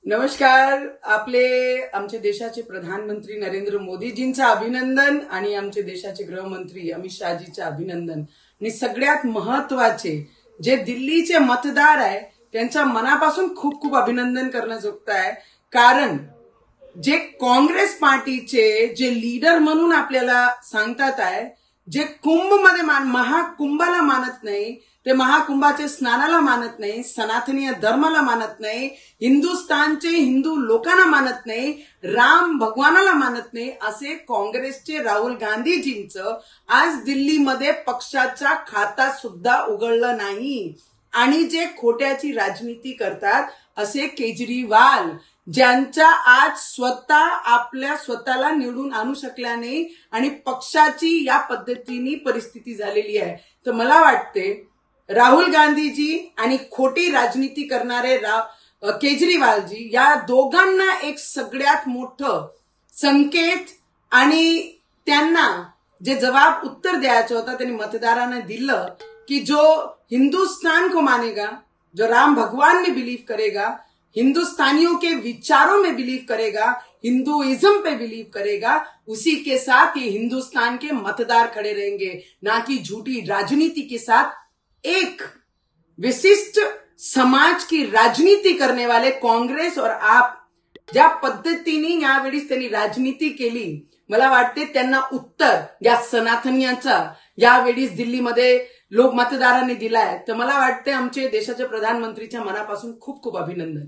नमस्कार. आमचे देशाचे प्रधानमंत्री नरेंद्र मोदीजींचं अभिनंदन आणि आमचे देशाचे गृहमंत्री अमित शहाजींचं अभिनंदन. आणि सगळ्यात महत्वाचे जे दिल्लीचे मतदार आहे त्यांच्या मनापासून खूप खूप अभिनंदन करण्याजोगतं आहे. कारण जे काँग्रेस पार्टीचे जे लीडर म्हणून आपल्याला सांगतात आहे, जे कुंभमध्ये महाकुंभाला मानत नाही, ते महाकुंभाचे स्नानाला मानत नाही, सनातनीय धर्माला मानत नाही, हिंदुस्थानचे हिंदू लोकांना मानत नाही, राम भगवानाला मानत नाही, असे काँग्रेसचे राहुल गांधीजींचं आज दिल्लीमध्ये पक्षाचा खाता सुद्धा उघडलं नाही. आणि जे खोट्याची राजनीती करतात असे केजरीवाल, ज्यांचा आज स्वतःला निवडून आणू शकल्या नाही आणि पक्षाची या पद्धतीने परिस्थिती झालेली आहे. तर मला वाटते राहुल गांधीजी आणि खोटी राजनीती करणारे केजरीवालजी या दोघांना एक सगळ्यात मोठं संकेत आणि त्यांना जे जवाब उत्तर द्यायचं होता त्यांनी मतदारांना दिलं की जो हिंदुस्तान को मानेगा, जो राम भगवान में बिलीव करेगा, हिंदुस्तानियों के विचारों में बिलीव करेगा, हिंदुइज्म पे बिलीव करेगा, उसी के साथ ये हिंदुस्तान के मतदार खड़े रहेंगे, ना कि झूठी राजनीति के साथ एक विशिष्ट समाज की राजनीति करने वाले काँग्रेस और आप ज्या पद्धतीने यावेळी त्यांनी राजनीती केली. मला वाटते त्यांना उत्तर या सनातनियांचा यावेळी दिल्लीमध्ये लोक मतदारांनी दिलाय. तर मला वाटते आमचे देशाच्या प्रधानमंत्रीच्या मनापासून खूप खूप अभिनंदन.